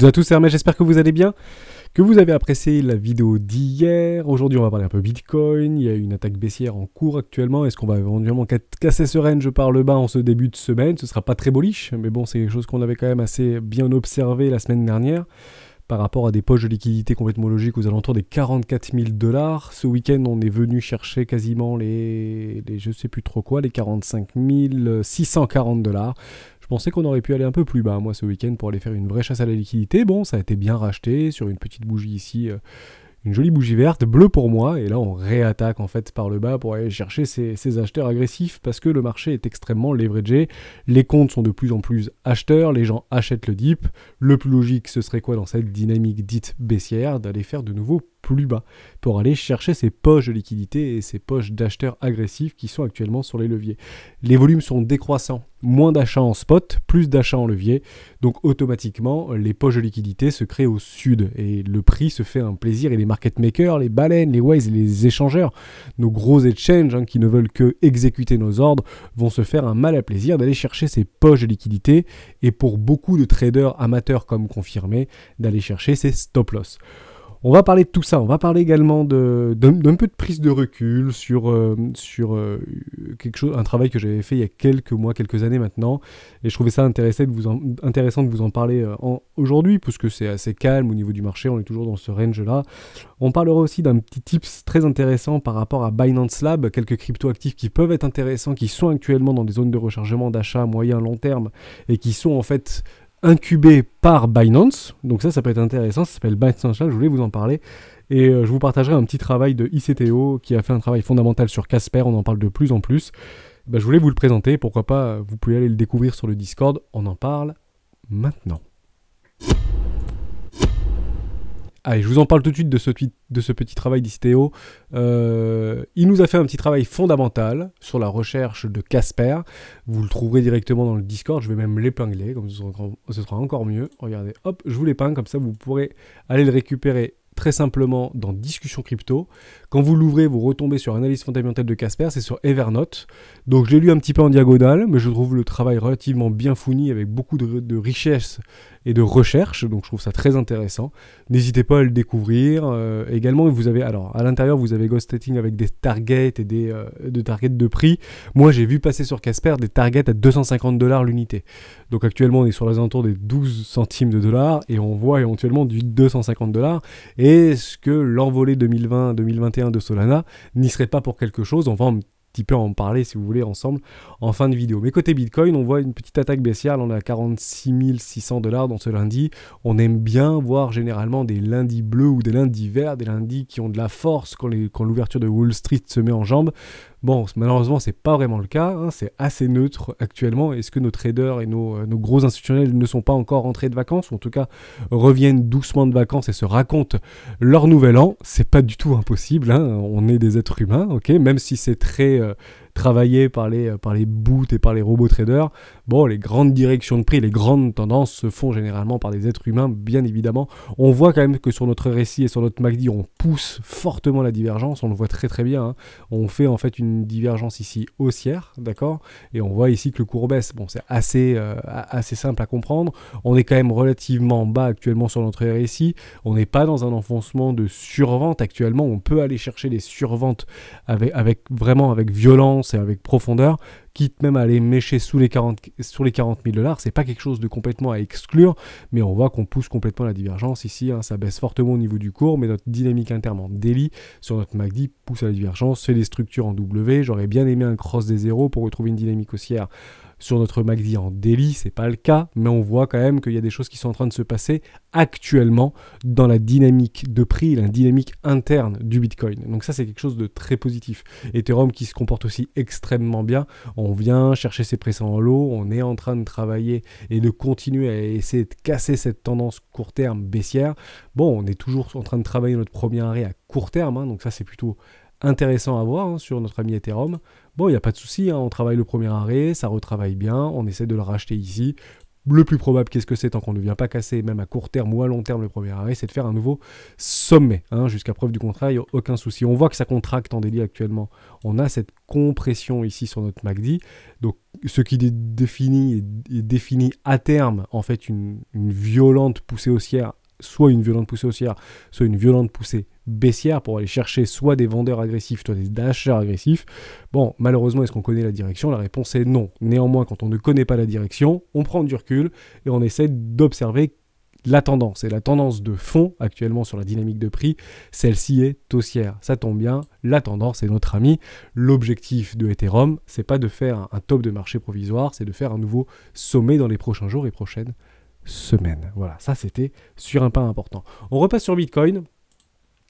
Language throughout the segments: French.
toutes et à tous, c'est Hermès, j'espère que vous allez bien, que vous avez apprécié la vidéo d'hier. Aujourd'hui, on va parler un peu Bitcoin. Il y a une attaque baissière en cours actuellement. Est-ce qu'on va éventuellement casser ce range par le bas en ce début de semaine? Ce sera pas très bullish, mais bon, c'est quelque chose qu'on avait quand même assez bien observé la semaine dernière par rapport à des poches de liquidité complètement logiques aux alentours des 44 000 $. Ce week-end, on est venu chercher quasiment les je sais plus trop quoi, les 45 640 $. Je pensais qu'on aurait pu aller un peu plus bas, moi, ce week-end, pour aller faire une vraie chasse à la liquidité. Bon, ça a été bien racheté sur une petite bougie ici, une jolie bougie verte, bleue pour moi, et là on réattaque en fait par le bas pour aller chercher ces acheteurs agressifs parce que le marché est extrêmement leveragé, les comptes sont de plus en plus acheteurs, les gens achètent le dip, le plus logique ce serait quoi dans cette dynamique dite baissière? D'aller faire de nouveau plus bas pour aller chercher ces poches de liquidité et ces poches d'acheteurs agressifs qui sont actuellement sur les leviers. Les volumes sont décroissants, moins d'achats en spot, plus d'achats en levier, donc automatiquement les poches de liquidité se créent au sud et le prix se fait un plaisir et les market makers, les baleines, les Waze et les échangeurs, nos gros exchanges qui ne veulent que exécuter nos ordres vont se faire un mal à plaisir d'aller chercher ces poches de liquidité et pour beaucoup de traders amateurs comme confirmés d'aller chercher ces stop loss. On va parler de tout ça, on va parler également d'un peu de prise de recul sur quelque chose, un travail que j'avais fait il y a quelques mois, quelques années maintenant, et je trouvais ça intéressant de vous en parler aujourd'hui, puisque c'est assez calme au niveau du marché, on est toujours dans ce range-là. On parlera aussi d'un petit tips très intéressant par rapport à Binance Lab, quelques crypto-actifs qui peuvent être intéressants, qui sont actuellement dans des zones de rechargement d'achat moyen long terme, et qui sont en fait incubé par Binance, donc ça peut être intéressant, ça s'appelle Binance Lab, je voulais vous en parler, et je vous partagerai un petit travail de ICTO qui a fait un travail fondamental sur Casper, on en parle de plus en plus, je voulais vous le présenter, pourquoi pas, vous pouvez aller le découvrir sur le Discord, on en parle maintenant. Allez, je vous en parle tout de suite de ce petit travail d'ICTO. Il nous a fait un petit travail fondamental sur la recherche de Casper. Vous le trouverez directement dans le Discord. Je vais même l'épingler, comme ce sera encore mieux. Regardez, hop, je vous l'épingle, comme ça vous pourrez aller le récupérer très simplement dans Discussion Crypto. Quand vous l'ouvrez, vous retombez sur Analyse fondamentale de Casper, c'est sur Evernote. Donc je l'ai lu un petit peu en diagonale, mais je trouve le travail relativement bien fourni avec beaucoup de richesse et de recherche, donc je trouve ça très intéressant. N'hésitez pas à le découvrir. Également, vous avez, alors à l'intérieur, vous avez Ghost Setting avec des targets et de targets de prix. Moi, j'ai vu passer sur Casper des targets à 250 $ l'unité. Donc actuellement, on est sur les alentours des 12 centimes de dollars et on voit éventuellement du 250 $. Est-ce que l'envolée 2020-2021 de Solana n'y serait pas pour quelque chose? On va un petit peu en parler si vous voulez ensemble en fin de vidéo. Mais côté Bitcoin, on voit une petite attaque baissière, là on est à 46 600 $ dans ce lundi. On aime bien voir généralement des lundis bleus ou des lundis verts, des lundis qui ont de la force quand l'ouverture de Wall Street se met en jambes. Bon, malheureusement, c'est pas vraiment le cas, c'est assez neutre actuellement. Est-ce que nos traders et nos gros institutionnels ne sont pas encore rentrés de vacances, ou en tout cas reviennent doucement de vacances et se racontent leur nouvel an? C'est pas du tout impossible, on est des êtres humains, ok, même si c'est très travaillé par les boots et par les robots traders. Bon, les grandes directions de prix, les grandes tendances se font généralement par des êtres humains, bien évidemment. On voit quand même que sur notre récit et sur notre MACD, on pousse fortement la divergence, on le voit très très bien. On fait en fait une divergence ici haussière, d'accord? Et on voit ici que le cours baisse. Bon, c'est assez simple à comprendre. On est quand même relativement bas actuellement sur notre RSI. On n'est pas dans un enfoncement de survente actuellement. On peut aller chercher des surventes avec violence et avec profondeur, quitte même à aller mécher sur les 40 000 $. C'est pas quelque chose de complètement à exclure, mais on voit qu'on pousse complètement la divergence ici, ça baisse fortement au niveau du cours, mais notre dynamique interne en daily sur notre MACD pousse à la divergence, fait des structures en W. J'aurais bien aimé un cross des zéros pour retrouver une dynamique haussière sur notre MACD en daily, c'est pas le cas, mais on voit quand même qu'il y a des choses qui sont en train de se passer actuellement dans la dynamique de prix, la dynamique interne du Bitcoin. Donc ça, c'est quelque chose de très positif. Ethereum qui se comporte aussi extrêmement bien. On vient chercher ses pressants en lot, on est en train de travailler et de continuer à essayer de casser cette tendance court terme baissière. Bon, on est toujours en train de travailler notre premier arrêt à court terme, donc ça c'est plutôt intéressant à voir sur notre ami Ethereum. Bon, il n'y a pas de souci, on travaille le premier arrêt, ça retravaille bien, on essaie de le racheter ici. Le plus probable, qu'est-ce que c'est tant qu'on ne vient pas casser, même à court terme ou à long terme, le premier arrêt, c'est de faire un nouveau sommet. Hein, jusqu'à preuve du contraire, il n'y a aucun souci. On voit que ça contracte en daily actuellement. On a cette compression ici sur notre MACD. Donc, ce qui est défini à terme, en fait, une violente poussée haussière, soit une violente poussée haussière, soit une violente poussée baissière pour aller chercher soit des vendeurs agressifs, soit des acheteurs agressifs. Bon, malheureusement, est-ce qu'on connaît la direction? La réponse est non. Néanmoins, quand on ne connaît pas la direction, on prend du recul et on essaie d'observer la tendance. Et la tendance de fond, actuellement sur la dynamique de prix, celle-ci est haussière. Ça tombe bien, la tendance est notre ami. L'objectif de Ethereum, c'est pas de faire un top de marché provisoire, c'est de faire un nouveau sommet dans les prochains jours et prochaines semaines. Voilà, ça c'était sur un pas important. On repasse sur Bitcoin.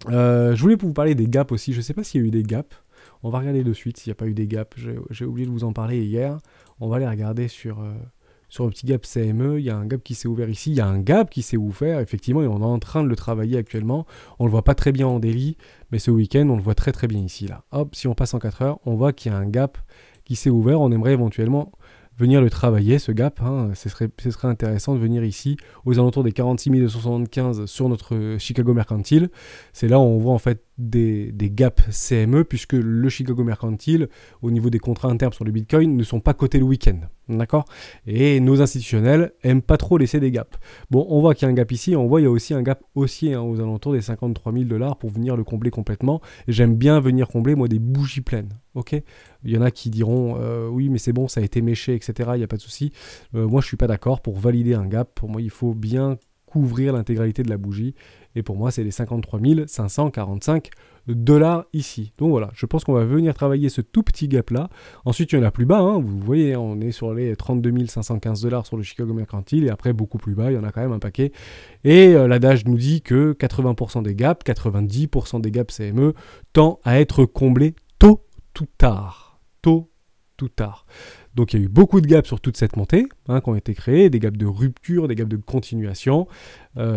Je voulais vous parler des gaps aussi. Je ne sais pas s'il y a eu des gaps. On va regarder de suite s'il n'y a pas eu des gaps. J'ai oublié de vous en parler hier. On va aller regarder sur le petit gap CME. Il y a un gap qui s'est ouvert ici. Il y a un gap qui s'est ouvert, effectivement, et on est en train de le travailler actuellement. On ne le voit pas très bien en daily, mais ce week-end, on le voit très très bien ici. Là. Hop, si on passe en 4 heures, on voit qu'il y a un gap qui s'est ouvert. On aimerait éventuellement venir le travailler, ce gap. Hein. Ce serait intéressant de venir ici aux alentours des 46 275 sur notre Chicago Mercantile. C'est là où on voit en fait des gaps CME, puisque le Chicago Mercantile, au niveau des contrats internes sur le Bitcoin, ne sont pas cotés le week-end. D'accord? Et nos institutionnels aiment pas trop laisser des gaps. Bon, on voit qu'il y a un gap ici, on voit qu'il y a aussi un gap haussier aux alentours des 53 000 $ pour venir le combler complètement. Et j'aime bien venir combler, moi, des bougies pleines. Ok? Il y en a qui diront oui, mais c'est bon, ça a été méché, etc. Il n'y a pas de souci. Moi, je suis pas d'accord. Pour valider un gap, pour moi, il faut bien couvrir l'intégralité de la bougie. Et pour moi, c'est les 53 545 $ ici. Donc voilà, je pense qu'on va venir travailler ce tout petit gap-là. Ensuite, il y en a plus bas. Hein, vous voyez, on est sur les 32 515 $ sur le Chicago Mercantile. Et après, beaucoup plus bas, il y en a quand même un paquet. Et l'adage nous dit que 80% des gaps, 90% des gaps CME tend à être comblés tôt ou tard. Donc il y a eu beaucoup de gaps sur toute cette montée qui ont été créés, des gaps de rupture, des gaps de continuation.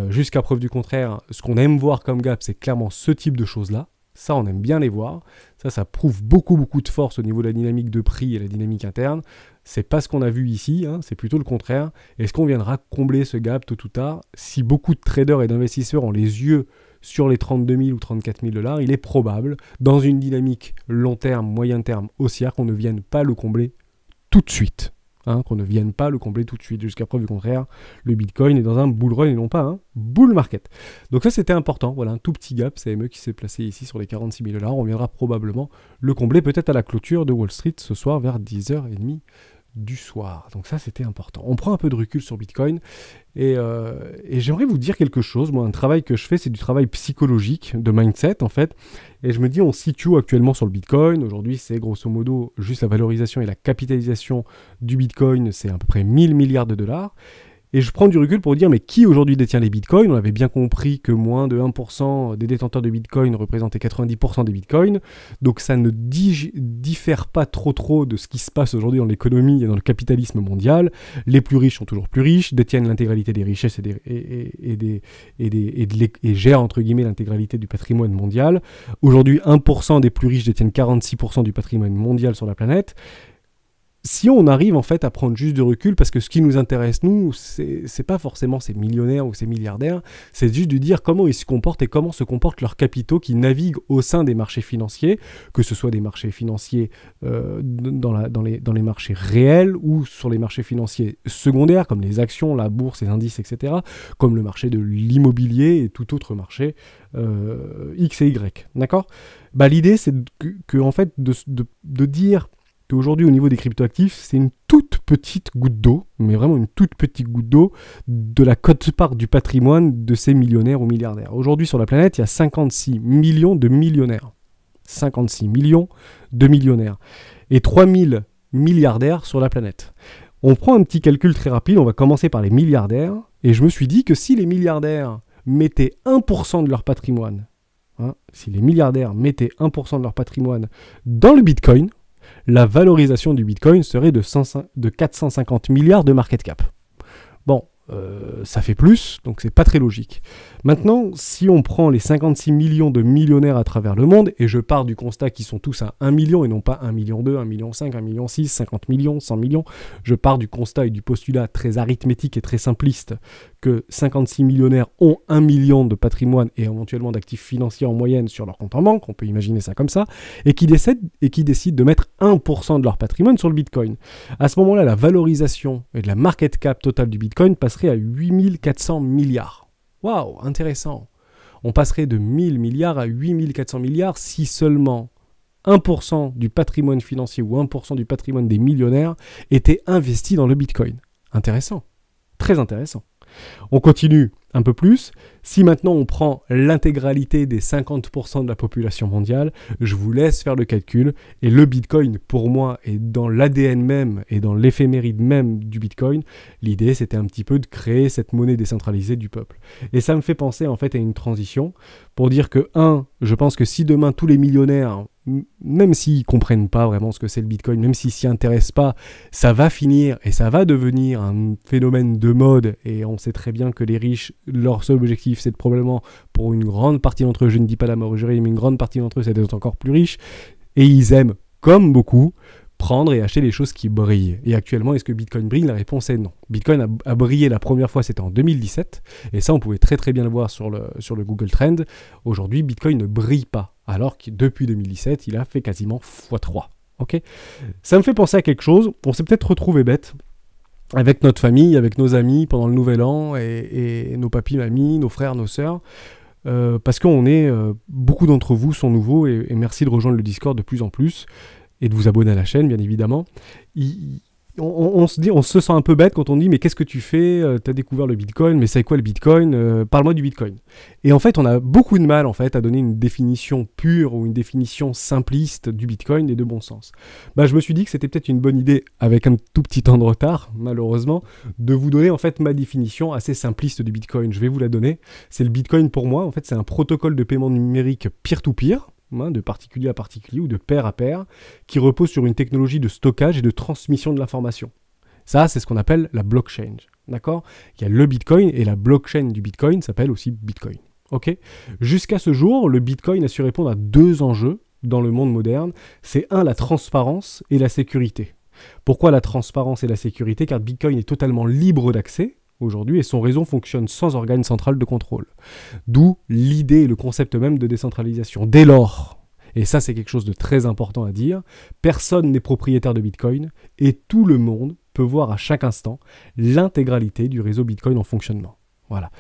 Jusqu'à preuve du contraire, ce qu'on aime voir comme gap, c'est clairement ce type de choses-là. Ça, on aime bien les voir. Ça prouve beaucoup de force au niveau de la dynamique de prix et la dynamique interne. C'est pas ce qu'on a vu ici, c'est plutôt le contraire. Est-ce qu'on viendra combler ce gap tôt ou tard? Si beaucoup de traders et d'investisseurs ont les yeux sur les 32 000 ou 34 000 $, il est probable, dans une dynamique long terme, moyen terme, haussière, qu'on ne vienne pas le combler tout de suite. Jusqu'à preuve du contraire, le Bitcoin est dans un bull run et non pas un bull market. Donc ça, c'était important. Voilà, un tout petit gap CME qui s'est placé ici sur les 46 000 $. On viendra probablement le combler peut-être à la clôture de Wall Street ce soir vers 10h30 du soir. Donc ça, c'était important. On prend un peu de recul sur Bitcoin et j'aimerais vous dire quelque chose. Moi, un travail que je fais, c'est du travail psychologique, de mindset en fait. Et je me dis, on se situe actuellement sur le Bitcoin. Aujourd'hui, c'est grosso modo juste la valorisation et la capitalisation du Bitcoin, c'est à peu près 1000 milliards de $. Et je prends du recul pour dire, mais qui aujourd'hui détient les bitcoins? On avait bien compris que moins de 1% des détenteurs de bitcoin représentaient 90% des bitcoins. Donc ça ne diffère pas trop de ce qui se passe aujourd'hui dans l'économie et dans le capitalisme mondial. Les plus riches sont toujours plus riches, détiennent l'intégralité des richesses et gèrent entre guillemets l'intégralité du patrimoine mondial. Aujourd'hui, 1% des plus riches détiennent 46% du patrimoine mondial sur la planète. Si on arrive en fait à prendre juste du recul, parce que ce qui nous intéresse nous, c'est pas forcément ces millionnaires ou ces milliardaires, c'est juste de dire comment ils se comportent et comment se comportent leurs capitaux qui naviguent au sein des marchés financiers, que ce soit des marchés financiers dans les marchés réels ou sur les marchés financiers secondaires, comme les actions, la bourse, les indices, etc., comme le marché de l'immobilier et tout autre marché X et Y. D'accord ? L'idée, c'est que en fait, de dire qu'aujourd'hui, au niveau des cryptoactifs, c'est une toute petite goutte d'eau, mais vraiment une toute petite goutte d'eau de la quote-part du patrimoine de ces millionnaires ou milliardaires. Aujourd'hui, sur la planète, il y a 56 millions de millionnaires. 56 millions de millionnaires. Et 3000 milliardaires sur la planète. On prend un petit calcul très rapide, on va commencer par les milliardaires, et je me suis dit que si les milliardaires mettaient 1% de leur patrimoine, si les milliardaires mettaient 1% de leur patrimoine dans le Bitcoin, la valorisation du Bitcoin serait de 450 milliards de market cap. Bon, ça fait plus, donc c'est pas très logique. Maintenant, si on prend les 56 millions de millionnaires à travers le monde, et je pars du constat qu'ils sont tous à 1 million, et non pas 1 million 2, 1 million 5, 1 million 6, 50 millions, 100 millions, je pars du constat et du postulat très arithmétique et très simpliste que 56 millionnaires ont 1 million de patrimoine et éventuellement d'actifs financiers en moyenne sur leur compte en banque, on peut imaginer ça comme ça, et qui décident de mettre 1% de leur patrimoine sur le Bitcoin. À ce moment-là, la valorisation et de la market cap totale du Bitcoin passerait à 8400 milliards. Waouh, intéressant. On passerait de 1000 milliards à 8400 milliards si seulement 1% du patrimoine financier ou 1% du patrimoine des millionnaires était investi dans le Bitcoin. Intéressant. Très intéressant. On continue un peu plus. Si maintenant on prend l'intégralité des 50% de la population mondiale, je vous laisse faire le calcul. Et le Bitcoin, pour moi, est dans l'ADN même et dans l'éphéméride même du Bitcoin. L'idée, c'était un petit peu de créer cette monnaie décentralisée du peuple. Et ça me fait penser en fait à une transition pour dire que, je pense que si demain tous les millionnaires, même s'ils ne comprennent pas vraiment ce que c'est le Bitcoin, même s'ils ne s'y intéressent pas, ça va finir et ça va devenir un phénomène de mode. Et on sait très bien que les riches, leur seul objectif, c'est probablement, pour une grande partie d'entre eux, je ne dis pas la majorité, mais une grande partie d'entre eux, c'est d'être encore plus riches. Et ils aiment, comme beaucoup, prendre et acheter les choses qui brillent. Et actuellement, est-ce que Bitcoin brille? La réponse est non. Bitcoin a brillé la première fois, c'était en 2017. Et ça, on pouvait très très bien le voir sur le Google Trend. Aujourd'hui, Bitcoin ne brille pas. Alors que depuis 2017, il a fait quasiment x3. Okay, ça me fait penser à quelque chose. On s'est peut-être retrouvé bête avec notre famille, avec nos amis pendant le Nouvel An et nos papis, mamies, nos frères, nos sœurs. Parce qu'on est, beaucoup d'entre vous sont nouveaux et merci de rejoindre le Discord de plus en plus et de vous abonner à la chaîne, bien évidemment. On se sent un peu bête quand on dit mais qu'est-ce que tu fais, t'as découvert le Bitcoin, mais c'est quoi le Bitcoin, parle-moi du Bitcoin. Et en fait on a beaucoup de mal en fait à donner une définition pure ou une définition simpliste du Bitcoin et de bon sens. Je me suis dit que c'était peut-être une bonne idée, avec un tout petit temps de retard malheureusement, de vous donner en fait ma définition assez simpliste du Bitcoin. Je vais vous la donner. C'est le Bitcoin pour moi, en fait c'est un protocole de paiement numérique peer-to-peer, de particulier à particulier ou de pair à pair, qui repose sur une technologie de stockage et de transmission de l'information. Ça, c'est ce qu'on appelle la blockchain. D'accord ? Il y a le Bitcoin et la blockchain du Bitcoin s'appelle aussi Bitcoin. Ok ? Jusqu'à ce jour, le Bitcoin a su répondre à 2 enjeux dans le monde moderne. C'est la transparence et la sécurité. Pourquoi la transparence et la sécurité ? Car Bitcoin est totalement libre d'accès aujourd'hui et son réseau fonctionne sans organe central de contrôle. D'où l'idée et le concept même de décentralisation. Dès lors, et ça c'est quelque chose de très important à dire, personne n'est propriétaire de Bitcoin et tout le monde peut voir à chaque instant l'intégralité du réseau Bitcoin en fonctionnement. Voilà.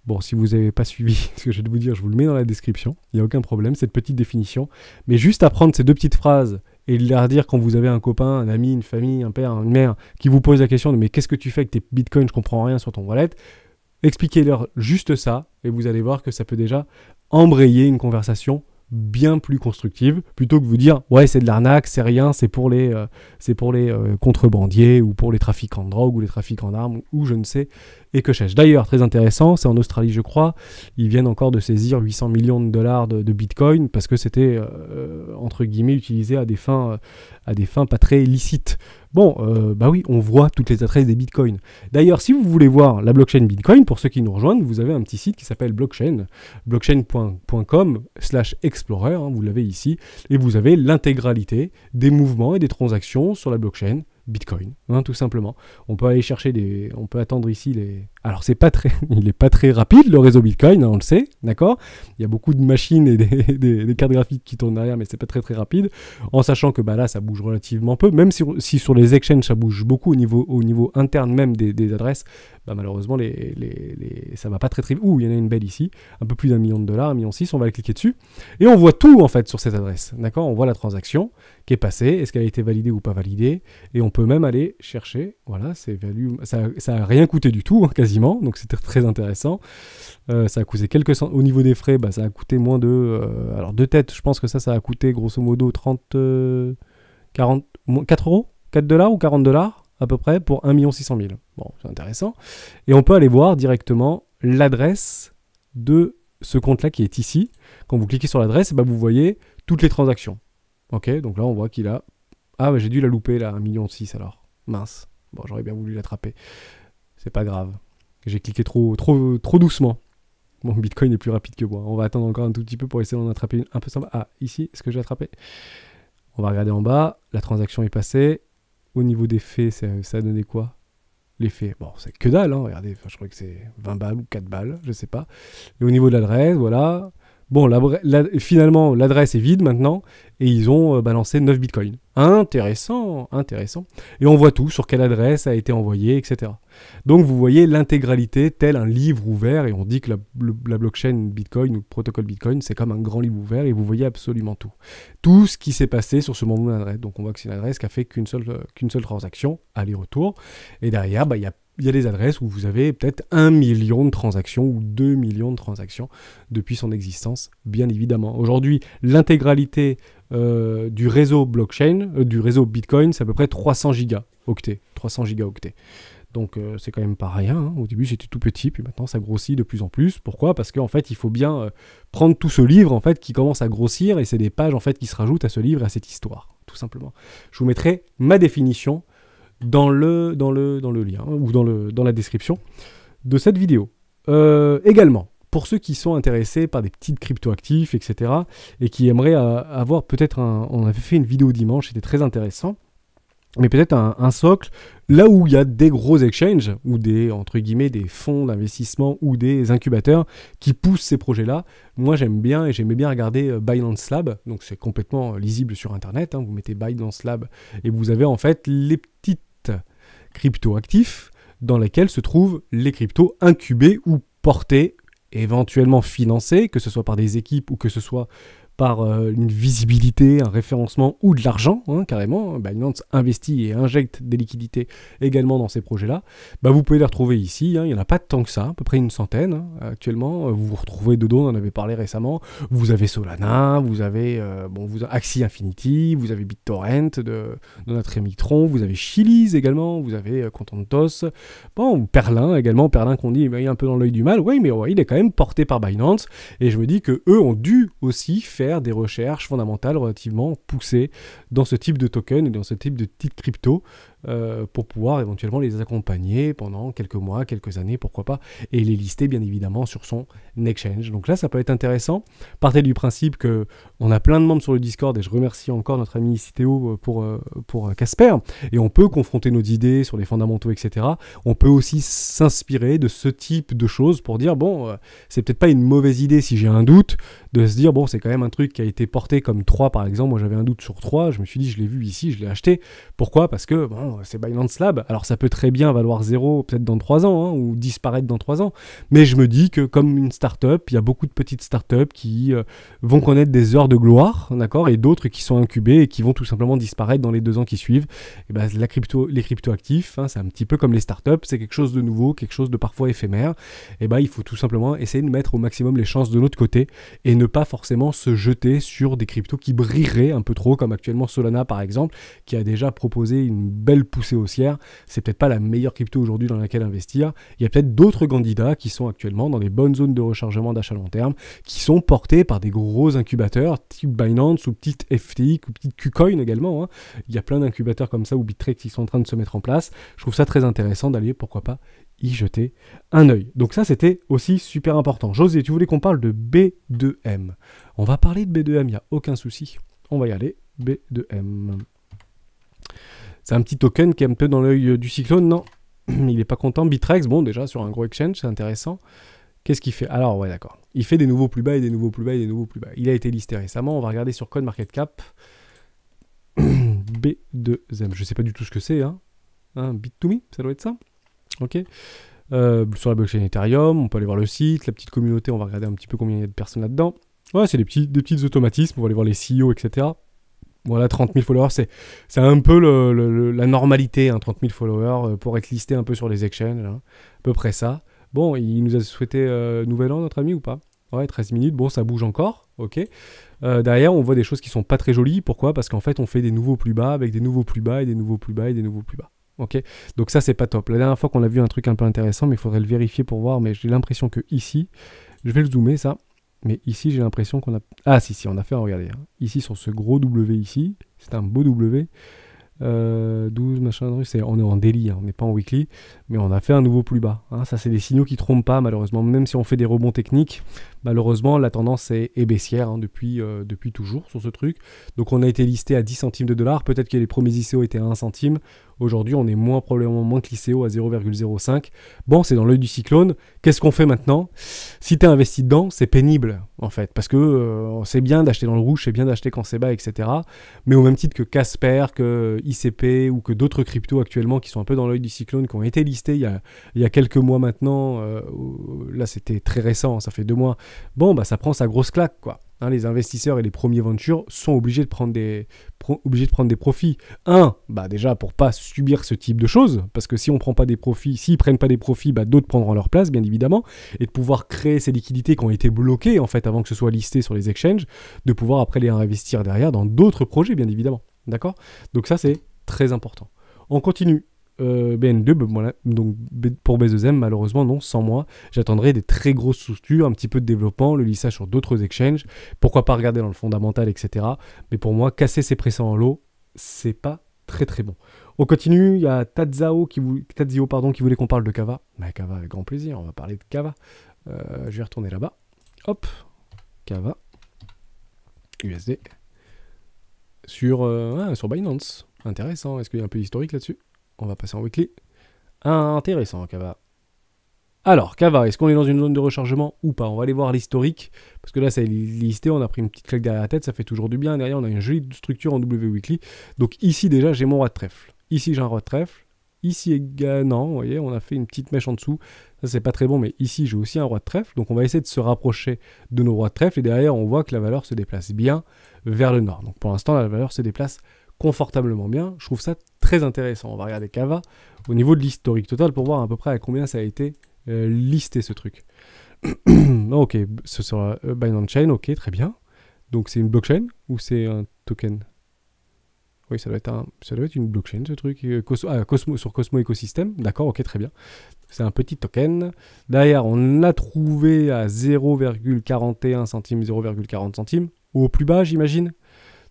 Bon, si vous n'avez pas suivi ce que je vais vous dire, je vous le mets dans la description, il n'y a aucun problème, cette petite définition. Mais juste apprendre ces 2 petites phrases et leur dire quand vous avez un copain, un ami, une famille, un père, une mère qui vous pose la question de mais qu'est-ce que tu fais avec tes bitcoins, je comprends rien sur ton wallet, expliquez-leur juste ça et vous allez voir que ça peut déjà embrayer une conversation bien plus constructive plutôt que vous dire ouais c'est de l'arnaque, c'est rien, c'est pour les contrebandiers ou pour les trafiquants de drogue ou les trafiquants d'armes ou je ne sais et que sais-je. D'ailleurs très intéressant, c'est en Australie je crois, ils viennent encore de saisir 800 millions de dollars de bitcoin parce que c'était entre guillemets utilisé à des fins pas très licites. Bon, oui, on voit toutes les adresses des bitcoins. D'ailleurs, si vous voulez voir la blockchain Bitcoin, pour ceux qui nous rejoignent, vous avez un petit site qui s'appelle blockchain.com/explorer, vous l'avez ici, et vous avez l'intégralité des mouvements et des transactions sur la blockchain Bitcoin, tout simplement. On peut aller chercher on peut attendre ici alors il n'est pas très rapide le réseau Bitcoin, on le sait, d'accord. Il y a beaucoup de machines et des cartes graphiques qui tournent derrière, mais c'est pas très très rapide. En sachant que là, ça bouge relativement peu, même si sur les exchanges ça bouge beaucoup au niveau interne même des adresses. Malheureusement ça va pas très très vite. Il y en a une belle ici, un peu plus d'1 million de dollars, 1,6 million, on va la cliquer dessus et on voit tout en fait sur cette adresse, d'accord. On voit la transaction qui est passée, est-ce qu'elle a été validée ou pas validée, et on peut même aller chercher, voilà, ça a rien coûté du tout, quasiment, donc c'était très intéressant. Ça a coûté quelques cents, au niveau des frais, ça a coûté moins de, alors de tête, je pense que ça a coûté grosso modo 4 euros, 4 dollars ou 40 dollars à peu près pour 1,6 million. Bon, c'est intéressant. Et on peut aller voir directement l'adresse de ce compte-là qui est ici. Quand vous cliquez sur l'adresse, vous voyez toutes les transactions. Ok, donc là on voit qu'il a... j'ai dû la louper là, 1,6 million alors. Mince. Bon, j'aurais bien voulu l'attraper. C'est pas grave. J'ai cliqué trop doucement. Bon, Bitcoin est plus rapide que moi. On va attendre encore un tout petit peu pour essayer d'en attraper une un peu sympa. Ah, ici, est-ce que j'ai attrapé? On va regarder en bas. La transaction est passée. Au niveau des faits, ça a donné quoi? Les faits, bon, c'est que dalle, hein. Regardez, je crois que c'est 20 balles ou 4 balles, je sais pas. Et au niveau de l'adresse, voilà. Bon, finalement, l'adresse est vide maintenant, et ils ont balancé 9 bitcoins. Intéressant, intéressant. Et on voit tout, sur quelle adresse a été envoyé, etc. Donc vous voyez l'intégralité, tel un livre ouvert, et on dit que la blockchain Bitcoin ou le protocole Bitcoin, c'est comme un grand livre ouvert, et vous voyez absolument tout. Tout ce qui s'est passé sur ce moment d'adresse. Donc on voit que c'est une adresse qui a fait qu'une seule transaction, aller-retour. Et derrière, il y a des adresses où vous avez peut-être 1 million de transactions ou 2 millions de transactions depuis son existence, bien évidemment. Aujourd'hui, l'intégralité du réseau blockchain, du réseau Bitcoin, c'est à peu près 300 gigaoctets. 300 gigaoctets. Donc c'est quand même pas rien. Hein. Au début c'était tout petit, puis maintenant ça grossit de plus en plus. Pourquoi? Parce qu'en fait il faut bien prendre tout ce livre en fait qui commence à grossir et c'est des pages en fait qui se rajoutent à ce livre et à cette histoire, tout simplement. Je vous mettrai ma définition dans le lien ou dans la description de cette vidéo. Également, pour ceux qui sont intéressés par des petites crypto-actifs, etc. et qui aimeraient avoir peut-être on avait fait une vidéo dimanche, c'était très intéressant. Mais peut-être un socle, là où il y a des gros exchanges, ou des, entre guillemets, des fonds d'investissement, ou des incubateurs qui poussent ces projets-là. Moi, j'aimais bien regarder Binance Lab, donc c'est complètement lisible sur Internet, hein. Vous mettez Binance Lab, et vous avez en fait les petites crypto-actifs dans lesquels se trouvent les cryptos incubés ou portés, éventuellement financés, que ce soit par des équipes ou que ce soit par une visibilité, un référencement ou de l'argent, hein, carrément. Binance investit et injecte des liquidités également dans ces projets-là. Bah, vous pouvez les retrouver ici, hein. Il n'y en a pas tant que ça, à peu près une centaine hein, actuellement. Vous vous retrouvez dedans, on en avait parlé récemment. Vous avez Solana, vous avez Axie Infinity, vous avez BitTorrent de notre ami Tron, vous avez Chiliz également, vous avez Contentos, bon, Perlin également, Perlin qu'on dit il est un peu dans l'œil du mal, oui, mais ouais, il est quand même porté par Binance, et je me dis que eux ont dû aussi faire des recherches fondamentales relativement poussées dans ce type de token et dans ce type de petites crypto pour pouvoir éventuellement les accompagner pendant quelques mois, quelques années, pourquoi pas, et les lister bien évidemment sur son exchange. Donc là, ça peut être intéressant. Partez du principe que on a plein de membres sur le Discord et je remercie encore notre ami Citeo pour Casper, et on peut confronter nos idées sur les fondamentaux, etc. On peut aussi s'inspirer de ce type de choses pour dire, bon, c'est peut-être pas une mauvaise idée si j'ai un doute, de se dire, bon, c'est quand même un truc qui a été porté comme 3 par exemple. Moi, j'avais un doute sur 3, je me suis dit, je l'ai vu ici, je l'ai acheté. Pourquoi? Parce que, bon, c'est Binance Lab. Alors, ça peut très bien valoir 0 peut-être dans 3 ans, hein, ou disparaître dans 3 ans. Mais je me dis que, comme une start-up, il y a beaucoup de petites start-up qui vont connaître des heures de gloire, d'accord, et d'autres qui sont incubées et qui vont tout simplement disparaître dans les 2 ans qui suivent. Et ben, les crypto-actifs, hein, c'est un petit peu comme les start-up, c'est quelque chose de nouveau, quelque chose de parfois éphémère. Et ben, il faut tout simplement essayer de mettre au maximum les chances de notre côté et ne pas forcément se jeter sur des cryptos qui brilleraient un peu trop, comme actuellement Solana par exemple, qui a déjà proposé une belle poussée haussière. C'est peut-être pas la meilleure crypto aujourd'hui dans laquelle investir. Il y a peut-être d'autres candidats qui sont actuellement dans des bonnes zones de rechargement d'achat long terme, qui sont portés par des gros incubateurs, type Binance ou petite FTX ou petite KuCoin également, hein. Il y a plein d'incubateurs comme ça ou Bittrex qui sont en train de se mettre en place. Je trouve ça très intéressant d'aller, pourquoi pas, y jeter un œil. Donc ça, c'était aussi super important. José, tu voulais qu'on parle de B2M. On va parler de B2M, il n'y a aucun souci. On va y aller. B2M. C'est un petit token qui est un peu dans l'œil du cyclone, non? Il n'est pas content. Bittrex, bon, déjà, sur un gros exchange, c'est intéressant. Qu'est-ce qu'il fait? Alors, ouais, d'accord. Il fait des nouveaux plus bas et des nouveaux plus bas et des nouveaux plus bas. Il a été listé récemment. On va regarder sur CoinMarketCap. B2M. Je ne sais pas du tout ce que c'est, hein. Bit2Me, ça doit être ça. Ok. Sur la blockchain Ethereum, on peut aller voir le site, la petite communauté, on va regarder un petit peu combien il y a de personnes là-dedans. Ouais, c'est des petits automatismes, on va aller voir les CEO, etc. Voilà, 30 000 followers, c'est un peu la normalité, hein, 30 000 followers, pour être listé un peu sur les exchanges, hein, à peu près ça. Bon, il nous a souhaité nouvel an, notre ami, ou pas? Ouais, 13 minutes, bon, ça bouge encore, ok. Derrière, on voit des choses qui sont pas très jolies, pourquoi? Parce qu'en fait, on fait des nouveaux plus bas, avec des nouveaux plus bas, et des nouveaux plus bas, et des nouveaux plus bas. Ok, donc ça c'est pas top. La dernière fois qu'on a vu un truc un peu intéressant, mais il faudrait le vérifier pour voir, mais j'ai l'impression que ici, je vais le zoomer ça, mais ici j'ai l'impression qu'on a... Ah si, on a fait, regardez, hein. Ici sur ce gros W ici, c'est un beau W, 12, machin, on est en daily, hein, on n'est pas en weekly, mais on a fait un nouveau plus bas. Hein. Ça, c'est des signaux qui ne trompent pas, malheureusement. Même si on fait des rebonds techniques, malheureusement, la tendance est baissière hein, depuis toujours sur ce truc. Donc, on a été listé à 10 centimes de dollars. Peut-être que les premiers ICO étaient à 1 centime. Aujourd'hui, on est probablement moins que l'ICO à 0,05. Bon, c'est dans l'œil du cyclone. Qu'est-ce qu'on fait maintenant? Si tu es investi dedans, c'est pénible, en fait, parce que c'est bien d'acheter dans le rouge, c'est bien d'acheter quand c'est bas, etc. Mais au même titre que Casper, que ICP ou que d'autres cryptos actuellement qui sont un peu dans l'œil du cyclone, qui ont été listés il y a quelques mois maintenant, là c'était très récent, ça fait 2 mois, bon, bah ça prend sa grosse claque, quoi. Hein, les investisseurs et les premiers ventures sont obligés de prendre des profits. Bah déjà pour pas subir ce type de choses, parce que si on prend pas des profits, s'ils prennent pas des profits, bah d'autres prendront leur place, bien évidemment, et de pouvoir créer ces liquidités qui ont été bloquées en fait avant que ce soit listé sur les exchanges, de pouvoir après les réinvestir derrière dans d'autres projets, bien évidemment. D'accord? Donc ça c'est très important. On continue. BN2, voilà. Donc pour B2M, malheureusement, non, sans moi. J'attendrai des très grosses structures, un petit peu de développement, le lissage sur d'autres exchanges. Pourquoi pas regarder dans le fondamental, etc. Mais pour moi, casser ces précédents lots, c'est pas très très bon. On continue, il y a Tadzio qui voulait qu'on parle de Kava. Bah, Kava, avec grand plaisir, on va parler de Kava. Je vais retourner là-bas. Hop, Kava, USD. Sur Binance. Intéressant, est-ce qu'il y a un peu d'historique là-dessus? On va passer en weekly. Intéressant, Kava. Alors, Kava, est-ce qu'on est dans une zone de rechargement ou pas? On va aller voir l'historique, parce que là, c'est listé, on a pris une petite claque derrière la tête, ça fait toujours du bien. Derrière, on a une jolie structure en W weekly. Donc ici, déjà, j'ai mon roi de trèfle. Ici, j'ai un roi de trèfle. Ici, non, vous voyez, on a fait une petite mèche en dessous. Ça, c'est pas très bon, mais ici, j'ai aussi un roi de trèfle. Donc, on va essayer de se rapprocher de nos rois de trèfle. Et derrière, on voit que la valeur se déplace bien vers le nord. Donc, pour l'instant, la valeur se déplace confortablement bien. Je trouve ça très intéressant. On va regarder Kava au niveau de l'historique total pour voir à peu près à combien ça a été listé ce truc. Ok, ce sera Binance Chain, ok, très bien. Donc c'est une blockchain ou c'est un token? Oui, ça doit être une blockchain ce truc. Sur Cosmo Ecosystem, d'accord, ok, très bien. C'est un petit token. Derrière, on l'a trouvé à 0,41 centimes, 0,40 centimes. Au plus bas, j'imagine.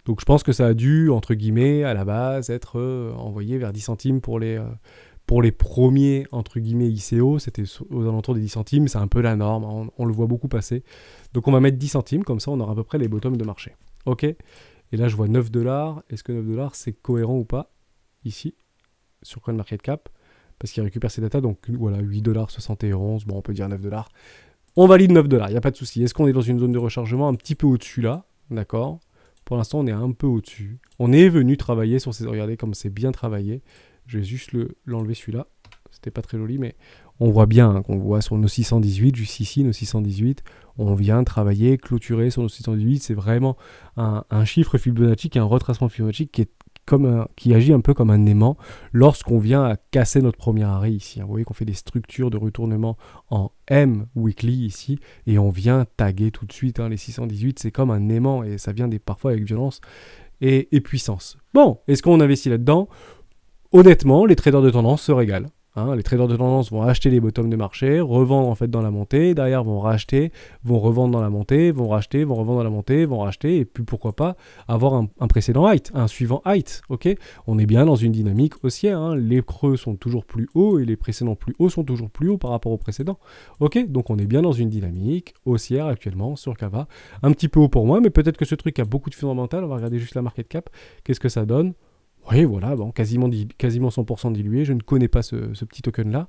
Donc je pense que ça a dû, entre guillemets, à la base, être envoyé vers 10 centimes pour les premiers, entre guillemets, ICO. C'était aux alentours des 10 centimes, c'est un peu la norme, on le voit beaucoup passer. Donc on va mettre 10 centimes, comme ça on aura à peu près les bottoms de marché. Ok. Et là je vois 9 $. Est-ce que 9 $ c'est cohérent ou pas? Ici, sur CoinMarketCap, parce qu'il récupère ses datas, donc voilà, 8,71 $, bon on peut dire 9 $. On valide 9 $, il n'y a pas de souci. Est-ce qu'on est dans une zone de rechargement un petit peu au-dessus là? D'accord. Pour l'instant, on est un peu au-dessus. On est venu travailler sur ces... Regardez comme c'est bien travaillé. Je vais juste l'enlever celui-là. C'était pas très joli, mais on voit bien qu'on voit sur nos 618, juste ici, nos 618. On vient travailler, clôturer sur nos 618. C'est vraiment un chiffre Fibonacci, un retracement Fibonacci qui agit un peu comme un aimant lorsqu'on vient à casser notre premier arrêt ici. Vous voyez qu'on fait des structures de retournement en M weekly ici et on vient taguer tout de suite. Les 618, c'est comme un aimant et ça vient parfois avec violence et puissance. Bon, est-ce qu'on investit là-dedans? Honnêtement, les traders de tendance se régalent. Les traders de tendance vont acheter les bottoms de marché, revendre en fait dans la montée, derrière vont racheter, vont revendre dans la montée, vont racheter, vont revendre dans la montée, vont racheter, et puis pourquoi pas avoir un précédent height, un suivant height, ok? On est bien dans une dynamique haussière, les creux sont toujours plus hauts et les précédents plus hauts sont toujours plus hauts par rapport aux précédents, ok? Donc on est bien dans une dynamique haussière actuellement sur Kava, un petit peu haut pour moi, mais peut-être que ce truc a beaucoup de fondamental, on va regarder juste la market cap, qu'est-ce que ça donne? Oui, voilà, bon, quasiment 100% dilué. Je ne connais pas ce petit token-là.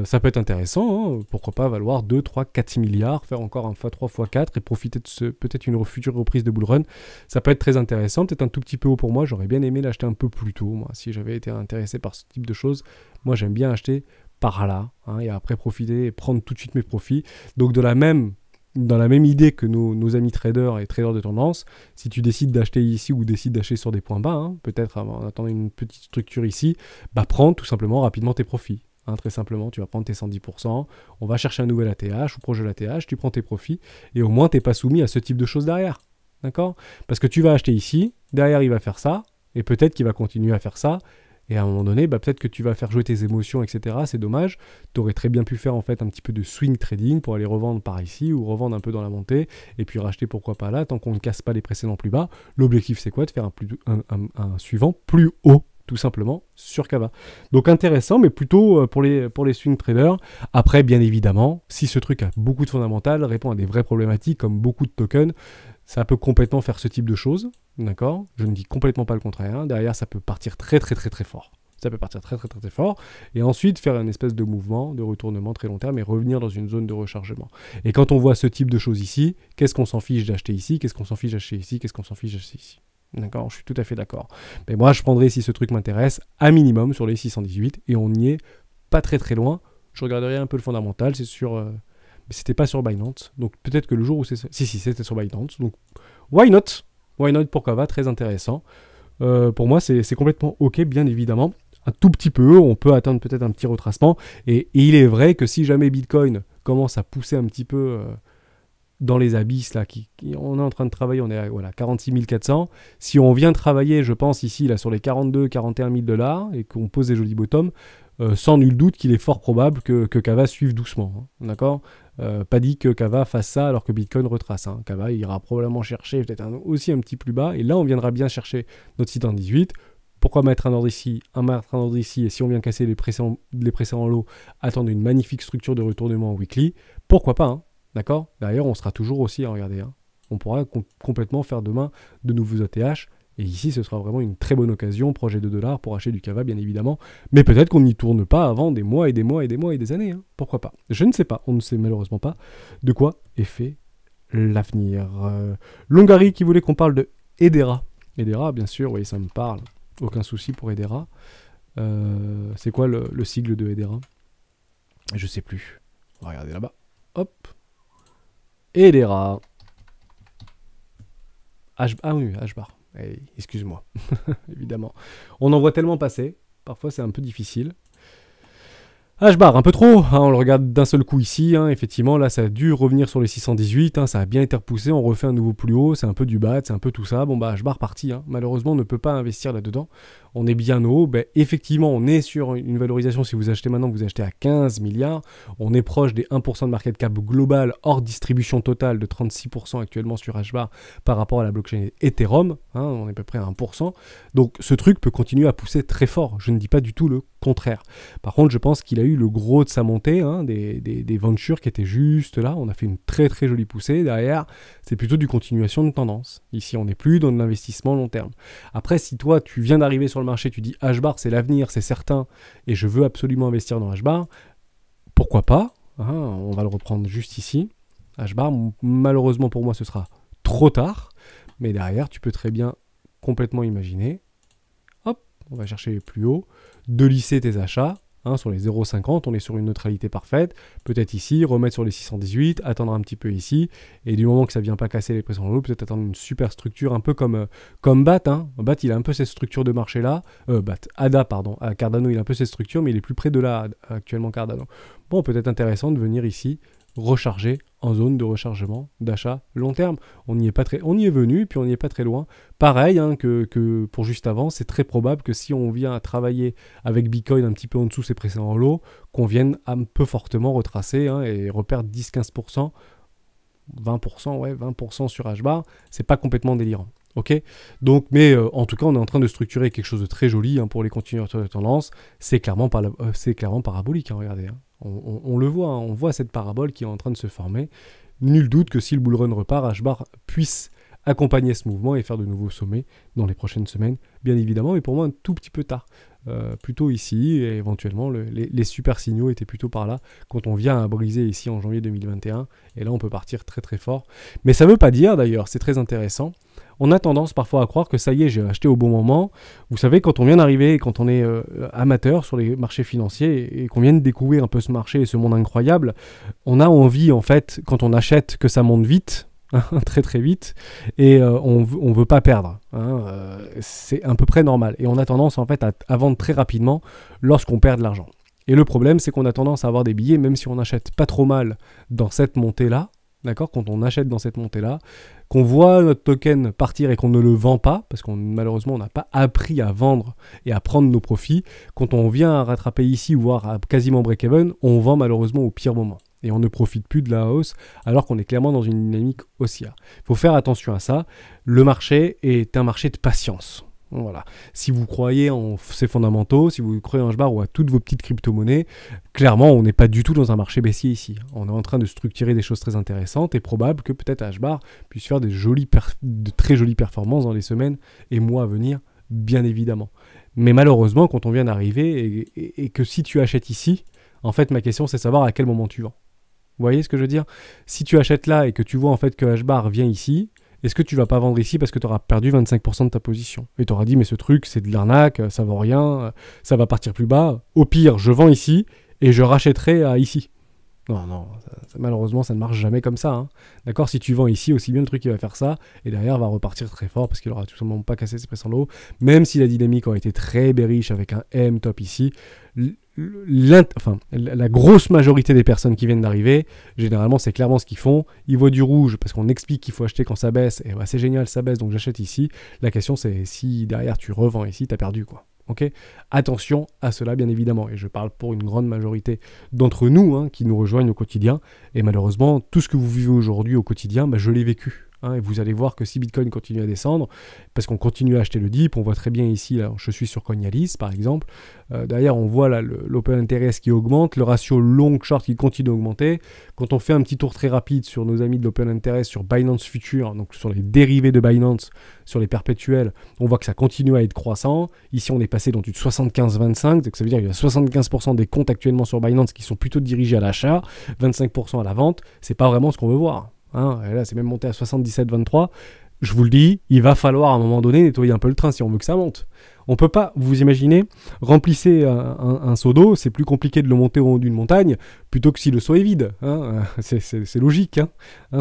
Ça peut être intéressant. Pourquoi pas valoir 2, 3, 4 milliards, faire encore un x3, x4 et profiter de peut-être une future reprise de bull run. Ça peut être très intéressant. Peut-être un tout petit peu haut pour moi. J'aurais bien aimé l'acheter un peu plus tôt. Moi, si j'avais été intéressé par ce type de choses, moi, j'aime bien acheter par là et après profiter et prendre tout de suite mes profits. Donc, dans la même idée que nos amis traders et traders de tendance, si tu décides d'acheter ici ou décides d'acheter sur des points bas, peut-être en attendant une petite structure ici, prends tout simplement rapidement tes profits. Très simplement, tu vas prendre tes 110%, on va chercher un nouvel ATH ou proche de l'ATH, tu prends tes profits et au moins tu n'es pas soumis à ce type de choses derrière. D'accord? Parce que tu vas acheter ici, derrière il va faire ça, et peut-être qu'il va continuer à faire ça. Et à un moment donné, peut-être que tu vas faire jouer tes émotions, etc. C'est dommage. Tu aurais très bien pu faire en fait un petit peu de swing trading pour aller revendre par ici ou revendre un peu dans la montée et puis racheter pourquoi pas là tant qu'on ne casse pas les précédents plus bas. L'objectif c'est quoi? De faire un suivant plus haut. tout simplement, sur Kava. Donc intéressant, mais plutôt pour les swing traders. Après, bien évidemment, si ce truc a beaucoup de fondamentales, répond à des vraies problématiques, comme beaucoup de tokens, ça peut complètement faire ce type de choses, d'accord? Je ne dis complètement pas le contraire, hein. Derrière, ça peut partir très très très très fort. Ça peut partir très très très très fort, et ensuite faire une espèce de mouvement, de retournement très long terme, et revenir dans une zone de rechargement. Et quand on voit ce type de choses ici, qu'est-ce qu'on s'en fiche d'acheter ici? Qu'est-ce qu'on s'en fiche d'acheter ici? Qu'est-ce qu'on s'en fiche d'acheter ici? D'accord, je suis tout à fait d'accord. Mais moi, je prendrais, si ce truc m'intéresse, un minimum sur les 618, et on n'y est pas très très loin. Je regarderai un peu le fondamental, c'est sur... mais c'était pas sur Binance, donc peut-être que le jour où c'est... Si, c'était sur Binance, donc why not? Why not pour Kava, très intéressant. Pour moi, c'est complètement ok, bien évidemment. Un tout petit peu, on peut atteindre peut-être un petit retracement, et il est vrai que si jamais Bitcoin commence à pousser un petit peu... dans les abysses, là, on est en train de travailler, on est à voilà, 46 400. Si on vient travailler, je pense, ici, là, sur les 42 41 000 $, et qu'on pose des jolis bottoms, sans nul doute qu'il est fort probable que Kava suive doucement. Hein, d'accord, pas dit que Kava fasse ça alors que Bitcoin retrace. Hein. Kava ira probablement chercher peut-être aussi un petit plus bas, et là, on viendra bien chercher notre 618. Pourquoi mettre un ordre ici, mettre un ordre ici, et si on vient casser les précédents lots, attendre une magnifique structure de retournement en weekly, pourquoi pas, hein. D'accord? Derrière, on sera toujours aussi, hein, regardez, hein. On pourra complètement faire demain de nouveaux ETH. Et ici, ce sera vraiment une très bonne occasion, projet de $, pour acheter du Kava, bien évidemment. Mais peut-être qu'on n'y tourne pas avant des mois et des mois et des mois et des années. Hein. Pourquoi pas? Je ne sais pas. On ne sait malheureusement pas de quoi est fait l'avenir. Longari qui voulait qu'on parle de Hedera. Hedera, bien sûr, oui, ça me parle. Aucun souci pour Hedera. C'est quoi le sigle de Hedera? Je sais plus. On va regarder là-bas. Hop. Hedera. Ah oui, H-bar. Hey, excuse-moi. Évidemment. On en voit tellement passer. Parfois, c'est un peu difficile. H-bar, un peu trop. Hein, on le regarde d'un seul coup ici. Hein, effectivement, là, ça a dû revenir sur les 618. Hein, ça a bien été repoussé. On refait un nouveau plus haut. C'est un peu du bas. C'est un peu tout ça. Bon, bah, H-bar parti. Hein. Malheureusement, on ne peut pas investir là-dedans. On est bien haut. Ben, effectivement, on est sur une valorisation. Si vous achetez maintenant, vous achetez à 15 milliards. On est proche des 1% de market cap global hors distribution totale de 36% actuellement sur H-bar par rapport à la blockchain Ethereum. Hein, on est à peu près à 1%. Donc, ce truc peut continuer à pousser très fort. Je ne dis pas du tout le contraire. Par contre, je pense qu'il a eu le gros de sa montée, hein, des ventures qui étaient juste là. On a fait une très très jolie poussée. Derrière, c'est plutôt du continuation de tendance. Ici, on n'est plus dans de l'investissement long terme. Après, si toi, tu viens d'arriver sur le marché, tu dis H-bar, c'est l'avenir, c'est certain, et je veux absolument investir dans H-bar, pourquoi pas, hein, on va le reprendre juste ici. H-bar, malheureusement pour moi, ce sera trop tard, mais derrière, tu peux très bien complètement imaginer, hop, on va chercher plus haut, de lisser tes achats, hein, sur les 0,50, on est sur une neutralité parfaite, peut-être ici, remettre sur les 618, attendre un petit peu ici, et du moment que ça ne vient pas casser les pressions en haut, peut-être attendre une super structure, un peu comme BAT, hein. BAT, il a un peu cette structure de marché là, ADA, pardon, Cardano, il a un peu cette structure, mais il est plus près de là, actuellement, Cardano. Bon, peut-être intéressant de venir ici, recharger en zone de rechargement d'achat long terme. On y est venu, puis on n'y est pas très loin. Pareil hein, que pour juste avant, c'est très probable que si on vient à travailler avec Bitcoin un petit peu en dessous ses précédents lots, qu'on vienne un peu fortement retracer hein, et reperdre 10-15%, 20%, ouais, 20% sur H-bar, c'est pas complètement délirant. Ok, donc, mais en tout cas, on est en train de structurer quelque chose de très joli hein, pour les continuateurs de tendance. C'est clairement parabolique, hein, regardez. Hein. On le voit, hein, on voit cette parabole qui est en train de se former. Nul doute que si le bull run repart, H-bar puisse accompagner ce mouvement et faire de nouveaux sommets dans les prochaines semaines, bien évidemment, mais pour moi un tout petit peu tard. Plutôt ici, et éventuellement les super signaux étaient plutôt par là, quand on vient à briser ici en janvier 2021, et là on peut partir très très fort. Mais ça ne veut pas dire d'ailleurs, c'est très intéressant, on a tendance parfois à croire que ça y est, j'ai acheté au bon moment. Vous savez, quand on vient d'arriver, quand on est amateur sur les marchés financiers, et qu'on vient de découvrir un peu ce marché et ce monde incroyable, on a envie en fait, quand on achète, que ça monte vite, très très vite, et on veut pas perdre, hein, c'est à peu près normal, et on a tendance en fait à vendre très rapidement lorsqu'on perd de l'argent. Et le problème, c'est qu'on a tendance à avoir des billets, même si on achète pas trop mal dans cette montée-là, d'accord, quand on achète dans cette montée-là, qu'on voit notre token partir et qu'on ne le vend pas, parce qu'on malheureusement on n'a pas appris à vendre et à prendre nos profits, quand on vient à rattraper ici, voire à quasiment break-even, on vend malheureusement au pire moment. Et on ne profite plus de la hausse alors qu'on est clairement dans une dynamique haussière. Il faut faire attention à ça. Le marché est un marché de patience. Voilà. Si vous croyez en ces fondamentaux, si vous croyez en HBAR ou à toutes vos petites crypto-monnaies, clairement, on n'est pas du tout dans un marché baissier ici. On est en train de structurer des choses très intéressantes et probable que peut-être HBAR puisse faire de très jolies performances dans les semaines et mois à venir, bien évidemment. Mais malheureusement, quand on vient d'arriver et que si tu achètes ici, en fait, ma question, c'est savoir à quel moment tu vends. Vous voyez ce que je veux dire? Si tu achètes là et que tu vois en fait que HBAR vient ici, est-ce que tu vas pas vendre ici parce que tu auras perdu 25% de ta position? Et tu auras dit, mais ce truc, c'est de l'arnaque, ça vaut rien, ça va partir plus bas. Au pire, je vends ici et je rachèterai à ici. Non, malheureusement, ça ne marche jamais comme ça. Hein. D'accord? Si tu vends ici, aussi bien le truc, il va faire ça, et derrière, va repartir très fort parce qu'il aura tout simplement pas cassé ses pressions de haut. Même si la dynamique aurait été très bearish avec un M top ici, la grosse majorité des personnes qui viennent d'arriver, généralement, c'est clairement ce qu'ils font. Ils voient du rouge parce qu'on explique qu'il faut acheter quand ça baisse, et bah, c'est génial, ça baisse, donc j'achète ici. La question, c'est si derrière tu revends ici, tu as perdu, quoi. Okay, attention à cela, bien évidemment. Et je parle pour une grande majorité d'entre nous qui nous rejoignent au quotidien. Et malheureusement, tout ce que vous vivez aujourd'hui au quotidien, je l'ai vécu. Et vous allez voir que si Bitcoin continue à descendre, parce qu'on continue à acheter le dip, on voit très bien ici, là, je suis sur Coinalysis par exemple, derrière on voit là l'open interest qui augmente, le ratio long-short qui continue d'augmenter. Quand on fait un petit tour très rapide sur nos amis de l'open interest, sur Binance Future, donc sur les dérivés de Binance, sur les perpétuels, on voit que ça continue à être croissant. Ici on est passé dans du 75-25, donc ça veut dire qu'il y a 75% des comptes actuellement sur Binance qui sont plutôt dirigés à l'achat, 25% à la vente. C'est pas vraiment ce qu'on veut voir. Et là, c'est même monté à 77,23. Je vous le dis, il va falloir à un moment donné nettoyer un peu le train si on veut que ça monte. On peut pas, vous imaginez, remplissez un seau d'eau, c'est plus compliqué de le monter au haut d'une montagne plutôt que si le seau est vide. C'est logique.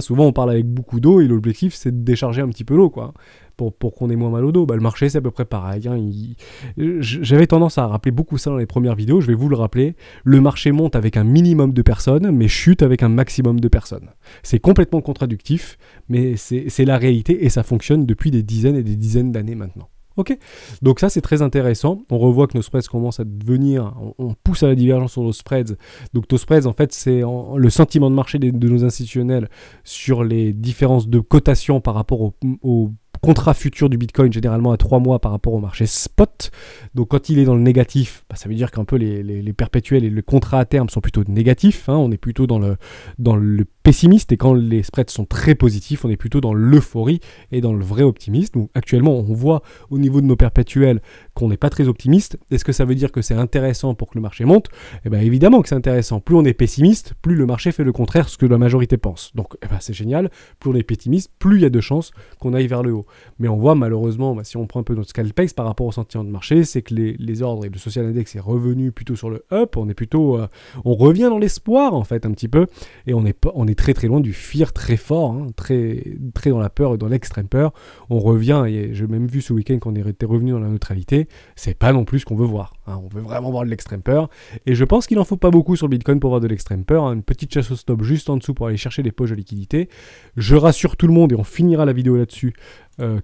Souvent, on parle avec beaucoup d'eau et l'objectif, c'est de décharger un petit peu l'eau, quoi. Pour qu'on ait moins mal au dos. Le marché, c'est à peu près pareil. J'avais tendance à rappeler beaucoup ça dans les premières vidéos, je vais vous le rappeler. Le marché monte avec un minimum de personnes, mais chute avec un maximum de personnes. C'est complètement contradictif, mais c'est la réalité et ça fonctionne depuis des dizaines et des dizaines d'années maintenant. Ok, donc ça c'est très intéressant. On revoit que nos spreads commencent à devenir, on pousse à la divergence sur nos spreads. Donc nos spreads en fait c'est le sentiment de marché de nos institutionnels sur les différences de cotation par rapport au contrat futur du Bitcoin, généralement à 3 mois par rapport au marché spot. Donc quand il est dans le négatif, ça veut dire qu'un peu les perpétuels et le contrat à terme sont plutôt négatifs. On est plutôt dans le pessimiste, et quand les spreads sont très positifs, on est plutôt dans l'euphorie et dans le vrai optimisme. Donc actuellement, on voit au niveau de nos perpétuels qu'on n'est pas très optimiste. Est-ce que ça veut dire que c'est intéressant pour que le marché monte? Eh bien évidemment que c'est intéressant. Plus on est pessimiste, plus le marché fait le contraire de ce que la majorité pense. Donc c'est génial. Plus on est pessimiste, plus il y a de chances qu'on aille vers le haut. Mais on voit malheureusement, si on prend un peu notre scalpex par rapport au sentiment de marché, c'est que les ordres et le social index est revenu plutôt sur le up. On est plutôt, on revient dans l'espoir en fait un petit peu, et on est très très loin du fear très fort, très très dans la peur et dans l'extrême peur. On revient, et j'ai même vu ce week-end qu'on était revenu dans la neutralité. C'est pas non plus ce qu'on veut voir. On veut vraiment voir de l'extrême peur, et je pense qu'il en faut pas beaucoup sur le Bitcoin pour voir de l'extrême peur. Une petite chasse au stop juste en dessous pour aller chercher des poches de liquidité. Je rassure tout le monde, et on finira la vidéo là-dessus,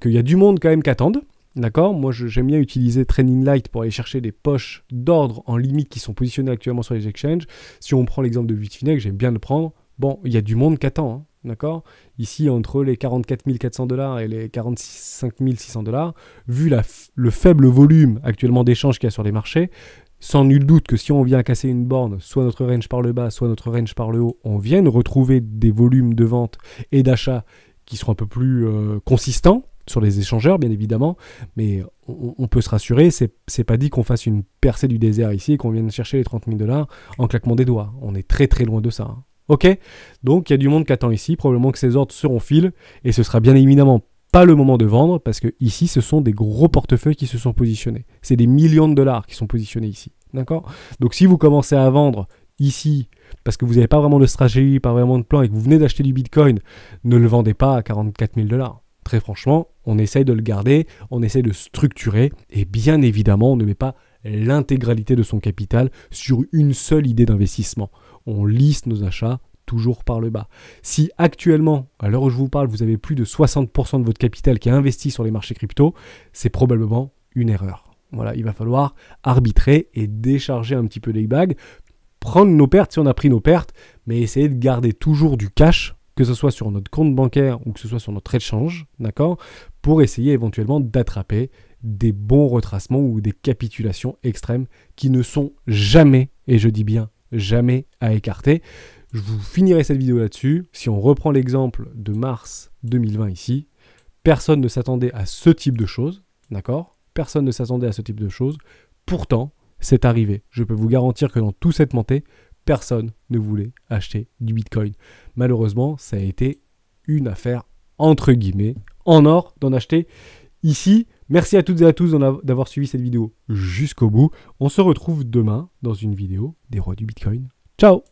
qu'il y a du monde quand même qui attendent. D'accord? Moi, j'aime bien utiliser Training Light pour aller chercher des poches d'ordre en limite qui sont positionnées actuellement sur les exchanges. Si on prend l'exemple de Bitfinex, j'aime bien le prendre. Bon, il y a du monde qui attend, d'accord? Ici, entre les 44 400 $ et les 45 600 $, vu le faible volume actuellement d'échanges qu'il y a sur les marchés, sans nul doute que si on vient casser une borne, soit notre range par le bas, soit notre range par le haut, on vient retrouver des volumes de vente et d'achat qui seront un peu plus consistants sur les échangeurs, bien évidemment, mais on peut se rassurer, c'est pas dit qu'on fasse une percée du désert ici et qu'on vienne chercher les 30 000 $ en claquement des doigts. On est très très loin de ça. Ok? Donc il y a du monde qui attend ici, probablement que ces ordres seront files, et ce sera bien évidemment pas le moment de vendre, parce que ici ce sont des gros portefeuilles qui se sont positionnés. C'est des millions de dollars qui sont positionnés ici. D'accord? Donc si vous commencez à vendre ici, parce que vous n'avez pas vraiment de stratégie, pas vraiment de plan, et que vous venez d'acheter du Bitcoin, ne le vendez pas à 44 000 $. Très franchement, on essaye de le garder, on essaye de structurer, et bien évidemment, on ne met pas l'intégralité de son capital sur une seule idée d'investissement. On lisse nos achats toujours par le bas. Si actuellement, à l'heure où je vous parle, vous avez plus de 60% de votre capital qui est investi sur les marchés crypto, c'est probablement une erreur. Voilà, il va falloir arbitrer et décharger un petit peu les bagues, prendre nos pertes si on a pris nos pertes, mais essayer de garder toujours du cash, que ce soit sur notre compte bancaire ou que ce soit sur notre échange, d'accord, pour essayer éventuellement d'attraper des bons retracements ou des capitulations extrêmes qui ne sont jamais, et je dis bien jamais, à écarter. Je vous finirai cette vidéo là-dessus. Si on reprend l'exemple de mars 2020 ici, personne ne s'attendait à ce type de choses, d'accord? Personne ne s'attendait à ce type de choses. Pourtant, c'est arrivé. Je peux vous garantir que dans toute cette montée, personne ne voulait acheter du Bitcoin. Malheureusement, ça a été une affaire, entre guillemets, en or d'en acheter ici. Merci à toutes et à tous d'avoir suivi cette vidéo jusqu'au bout. On se retrouve demain dans une vidéo des rois du Bitcoin. Ciao!